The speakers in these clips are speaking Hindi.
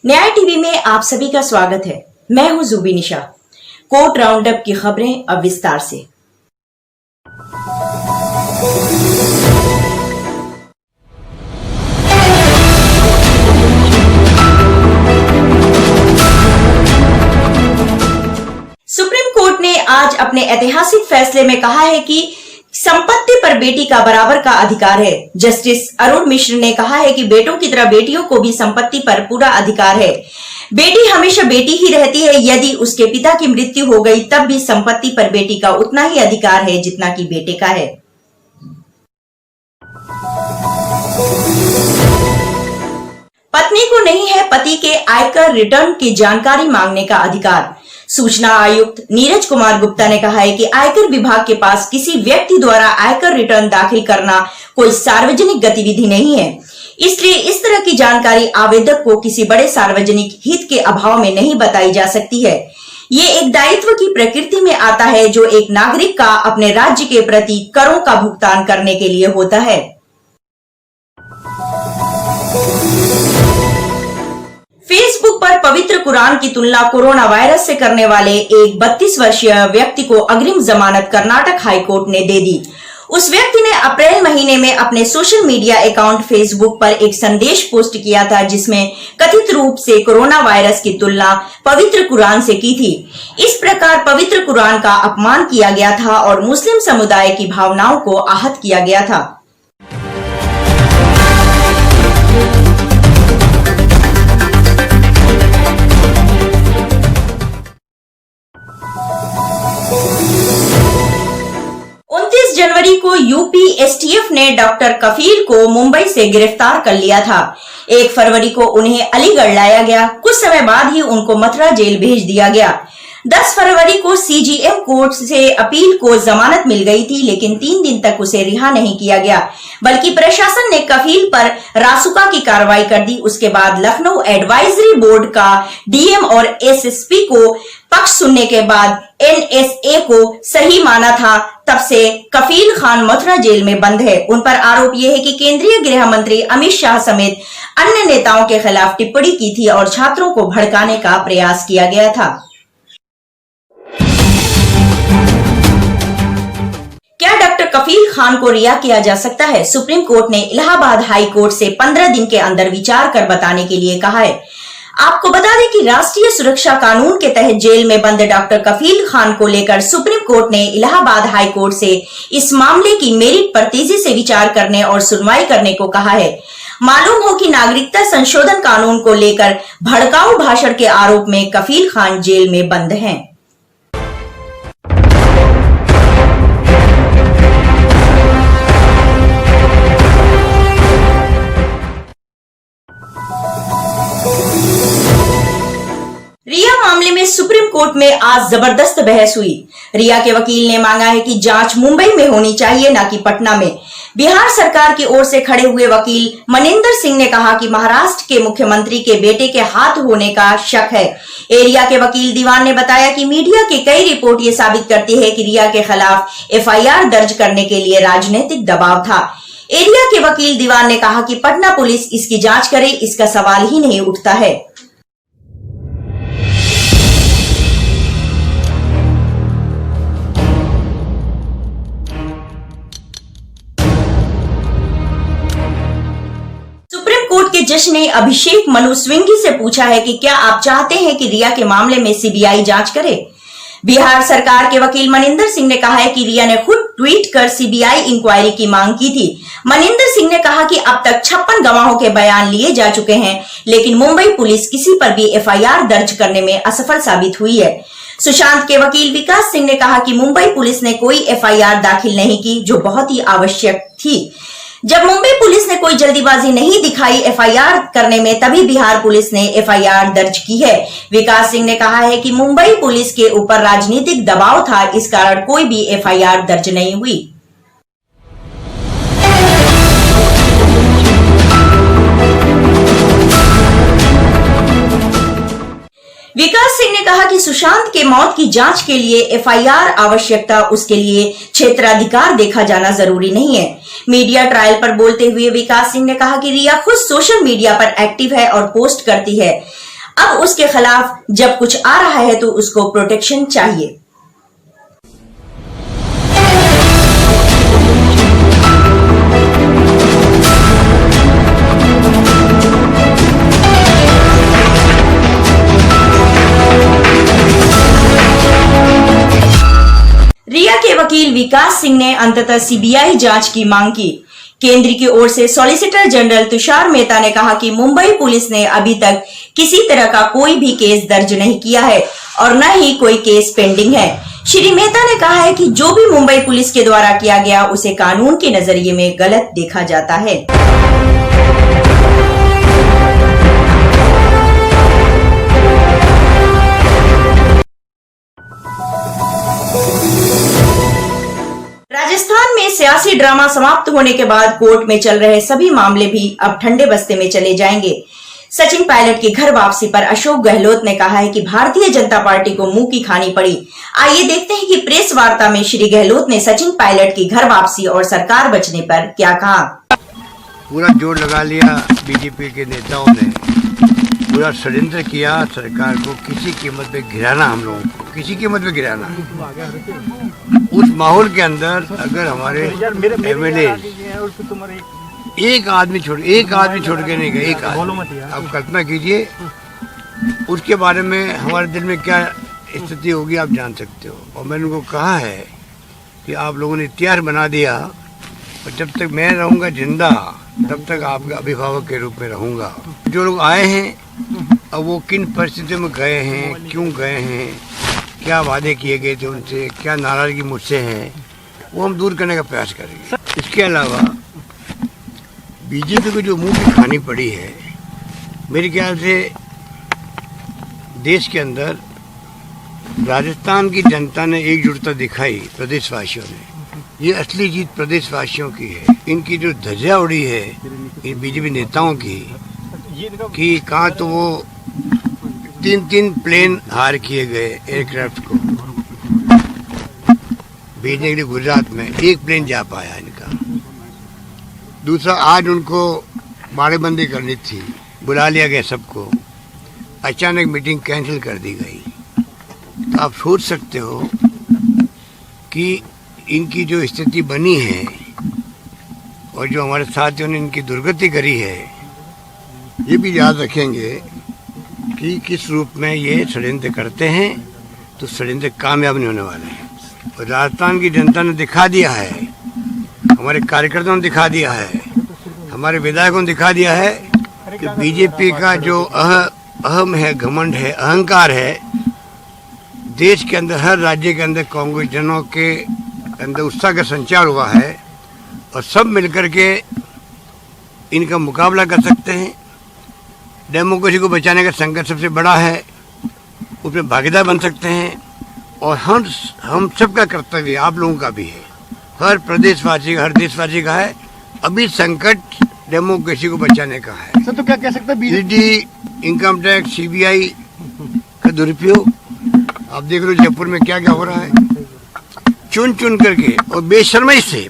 न्याय टीवी में आप सभी का स्वागत है। मैं हूं जुबी निशा। कोर्ट राउंडअप की खबरें अब विस्तार से। सुप्रीम कोर्ट ने आज अपने ऐतिहासिक फैसले में कहा है कि संपत्ति पर बेटी का बराबर का अधिकार है। जस्टिस अरुण मिश्र ने कहा है कि बेटों की तरह बेटियों को भी संपत्ति पर पूरा अधिकार है। बेटी हमेशा बेटी ही रहती है। यदि उसके पिता की मृत्यु हो गई तब भी संपत्ति पर बेटी का उतना ही अधिकार है जितना कि बेटे का है। पत्नी को नहीं है पति के आयकर रिटर्न की जानकारी मांगने का अधिकार। सूचना आयुक्त नीरज कुमार गुप्ता ने कहा है कि आयकर विभाग के पास किसी व्यक्ति द्वारा आयकर रिटर्न दाखिल करना कोई सार्वजनिक गतिविधि नहीं है, इसलिए इस तरह की जानकारी आवेदक को किसी बड़े सार्वजनिक हित के अभाव में नहीं बताई जा सकती है। ये एक दायित्व की प्रकृति में आता है जो एक नागरिक का अपने राज्य के प्रति करों का भुगतान करने के लिए होता है। फेसबुक पर पवित्र कुरान की तुलना कोरोना वायरस से करने वाले एक 32 वर्षीय व्यक्ति को अग्रिम जमानत कर्नाटक हाईकोर्ट ने दे दी। उस व्यक्ति ने अप्रैल महीने में अपने सोशल मीडिया अकाउंट फेसबुक पर एक संदेश पोस्ट किया था जिसमें कथित रूप से कोरोना वायरस की तुलना पवित्र कुरान से की थी। इस प्रकार पवित्र कुरान का अपमान किया गया था और मुस्लिम समुदाय की भावनाओं को आहत किया गया था। जनवरी को यूपी एसटीएफ ने डॉक्टर कफील को मुंबई से गिरफ्तार कर लिया था। 1 फरवरी को उन्हें अलीगढ़ लाया गया। कुछ समय बाद ही उनको मथुरा जेल भेज दिया गया। 10 फरवरी को सीजीएम कोर्ट से अपील को जमानत मिल गई थी, लेकिन 3 दिन तक उसे रिहा नहीं किया गया, बल्कि प्रशासन ने कफील पर रासुका की कार्रवाई कर दी। उसके बाद लखनऊ एडवाइजरी बोर्ड का डीएम और एसएसपी को पक्ष सुनने के बाद एनएसए को सही माना था। तब से कफील खान मथुरा जेल में बंद है। उन पर आरोप यह है कि केंद्रीय गृह मंत्री अमित शाह समेत अन्य नेताओं के खिलाफ टिप्पणी की थी और छात्रों को भड़काने का प्रयास किया गया था। क्या डॉक्टर कफील खान को रिहा किया जा सकता है? सुप्रीम कोर्ट ने इलाहाबाद हाई कोर्ट से 15 दिन के अंदर विचार कर बताने के लिए कहा है। आपको बता दें कि राष्ट्रीय सुरक्षा कानून के तहत जेल में बंद डॉक्टर कफील खान को लेकर सुप्रीम कोर्ट ने इलाहाबाद हाई कोर्ट से इस मामले की मेरिट पर तेजी से विचार करने और सुनवाई करने को कहा है। मालूम हो कि नागरिकता संशोधन कानून को लेकर भड़काऊ भाषण के आरोप में कफील खान जेल में बंद हैं। रिया मामले में सुप्रीम कोर्ट में आज जबरदस्त बहस हुई। रिया के वकील ने मांगा है कि जांच मुंबई में होनी चाहिए, न कि पटना में। बिहार सरकार की ओर से खड़े हुए वकील मनिंदर सिंह ने कहा कि महाराष्ट्र के मुख्यमंत्री के बेटे के हाथ होने का शक है। रिया के वकील दीवान ने बताया कि मीडिया की कई रिपोर्ट ये साबित करती है कि रिया के खिलाफ एफआईआर दर्ज करने के लिए राजनीतिक दबाव था। एरिया के वकील दीवान ने कहा कि पटना पुलिस इसकी जांच करे, इसका सवाल ही नहीं उठता है। कोर्ट के जज ने अभिषेक मनु सिंघवी से पूछा है कि क्या आप चाहते हैं कि रिया के मामले में सीबीआई जांच करे। बिहार सरकार के वकील मनिंदर सिंह ने कहा है कि रिया ने खुद ट्वीट कर सीबीआई इंक्वायरी की मांग की थी। मनिंदर सिंह ने कहा कि अब तक 56 गवाहों के बयान लिए जा चुके हैं, लेकिन मुंबई पुलिस किसी पर भी एफआईआर दर्ज करने में असफल साबित हुई है। सुशांत के वकील विकास सिंह ने कहा कि मुंबई पुलिस ने कोई एफआईआर दाखिल नहीं की, जो बहुत ही आवश्यक थी। जब मुंबई पुलिस ने कोई जल्दीबाजी नहीं दिखाई एफआईआर करने में, तभी बिहार पुलिस ने एफआईआर दर्ज की है। विकास सिंह ने कहा है कि मुंबई पुलिस के ऊपर राजनीतिक दबाव था, इस कारण कोई भी एफआईआर दर्ज नहीं हुई। विकास सिंह ने कहा कि सुशांत के मौत की जांच के लिए एफआईआर आवश्यकता, उसके लिए क्षेत्राधिकार देखा जाना जरूरी नहीं है। मीडिया ट्रायल पर बोलते हुए विकास सिंह ने कहा कि रिया खुद सोशल मीडिया पर एक्टिव है और पोस्ट करती है। अब उसके खिलाफ जब कुछ आ रहा है तो उसको प्रोटेक्शन चाहिए। रिया के वकील विकास सिंह ने अंततः सीबीआई जांच की मांग की। केंद्र की ओर से सॉलिसिटर जनरल तुषार मेहता ने कहा कि मुंबई पुलिस ने अभी तक किसी तरह का कोई भी केस दर्ज नहीं किया है और न ही कोई केस पेंडिंग है। श्री मेहता ने कहा है कि जो भी मुंबई पुलिस के द्वारा किया गया उसे कानून के नजरिए में गलत देखा जाता है। राजस्थान में सियासी ड्रामा समाप्त होने के बाद कोर्ट में चल रहे सभी मामले भी अब ठंडे बस्ते में चले जाएंगे। सचिन पायलट की घर वापसी पर अशोक गहलोत ने कहा है कि भारतीय जनता पार्टी को मुंह की खानी पड़ी। आइए देखते हैं कि प्रेस वार्ता में श्री गहलोत ने सचिन पायलट की घर वापसी और सरकार बचने पर क्या कहा। पूरा जोर लगा लिया बीजेपी के नेताओं ने, पूरा षड्यंत्र किया सरकार को किसी कीमत पे गिराना, हम लोगों को किसी कीमत पे गिराना। उस माहौल के अंदर अगर हमारे एमएलए एक आदमी छोड़ के नहीं गए, एक आदमी, आप कल्पना कीजिए उसके बारे में हमारे दिल में क्या स्थिति होगी आप जान सकते हो। और मैंने उनको कहा है कि आप लोगों ने इतिहास बना दिया और जब तक मैं रहूँगा जिंदा तब तक आपके अभिभावक के रूप में रहूँगा। जो लोग आए हैं अब वो किन परिस्थितियों में गए हैं, क्यों गए हैं, क्या वादे किए गए थे उनसे, क्या नाराजगी मुझसे है, वो हम दूर करने का प्रयास करेंगे। इसके अलावा बीजेपी को जो मुंह की खानी पड़ी है, मेरे ख्याल से देश के अंदर राजस्थान की जनता ने एकजुटता दिखाई, प्रदेशवासियों ने। ये असली जीत प्रदेशवासियों की है। इनकी जो धज्जियां उड़ी है इन बीजेपी नेताओं की कि कहाँ तो वो 3 प्लेन हार किए गए एयरक्राफ्ट को भेजने के लिए गुजरात में, 1 प्लेन जा पाया इनका। दूसरा, आज उनको बाड़ेबंदी करनी थी, बुला लिया गया सबको, अचानक मीटिंग कैंसिल कर दी गई। तो आप सोच सकते हो कि इनकी जो स्थिति बनी है और जो हमारे साथियों ने इनकी दुर्गति करी है, ये भी याद रखेंगे कि किस रूप में ये षड्यंत्र करते हैं, तो षड्यंत्र कामयाब नहीं होने वाले हैं। और राजस्थान की जनता ने दिखा दिया है, हमारे कार्यकर्ताओं ने दिखा दिया है, हमारे विधायकों ने दिखा दिया है कि बीजेपी का जो अहम है, घमंड है, अहंकार है, देश के अंदर हर राज्य के अंदर कांग्रेस जनों के अंदर उत्साह का संचार हुआ है और सब मिलकर के इनका मुकाबला कर सकते हैं। डेमोक्रेसी को बचाने का संकट सबसे बड़ा है, उसमें भागीदार बन सकते हैं। और हम सबका कर्तव्य, आप लोगों का भी है, हर प्रदेशवासी का, हर देशवासी का है। अभी संकट डेमोक्रेसी को बचाने का है। सर, तो क्या कह सकते हैं ईडी, इनकम टैक्स, सीबीआई का दुरुपयोग आप देख रहे हो जयपुर में क्या क्या हो रहा है, चुन करके और बेशर्मी से।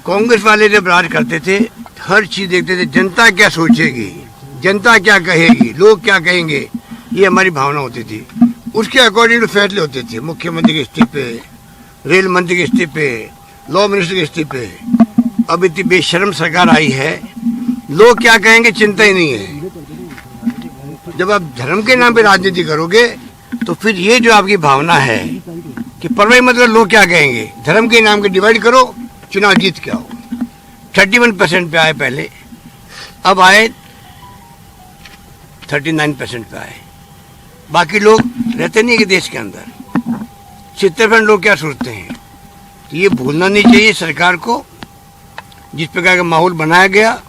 कांग्रेस वाले जब राज करते थे हर चीज देखते थे, जनता क्या सोचेगी, जनता क्या कहेगी, लोग क्या कहेंगे, ये हमारी भावना होती थी। उसके अकॉर्डिंग तो फैसले होते थे, मुख्यमंत्री के इस्तीफे, रेल मंत्री के इस्तीफे, लॉ मिनिस्टर के इस्तीफे। अब इतनी बेशर्म सरकार आई है, लोग क्या कहेंगे चिंता ही नहीं है। जब आप धर्म के नाम पे राजनीति करोगे तो फिर ये जो आपकी भावना है कि परवाही मतलब लोग क्या कहेंगे, धर्म के नाम के डिवाइड करो, चुनाव जीत के आओ। 31% पे आए पहले, अब आए 39% पे आए। बाकी लोग रहते नहीं कि देश के अंदर 70% लोग क्या सोचते हैं। तो ये भूलना नहीं चाहिए सरकार को। जिस प्रकार का माहौल बनाया गया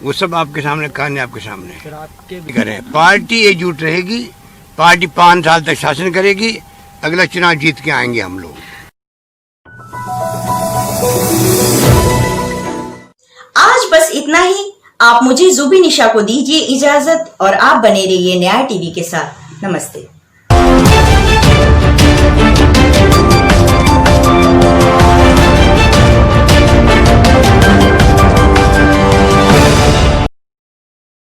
वो सब आपके सामने, कहानी आपके सामने करें। पार्टी एकजुट रहेगी, पार्टी 5 साल तक शासन करेगी, अगला चुनाव जीत के आएंगे हम लोग। आज बस इतना ही। आप मुझे जुबी निशा को दीजिए इजाजत और आप बने रहिए न्याय टीवी के साथ। नमस्ते।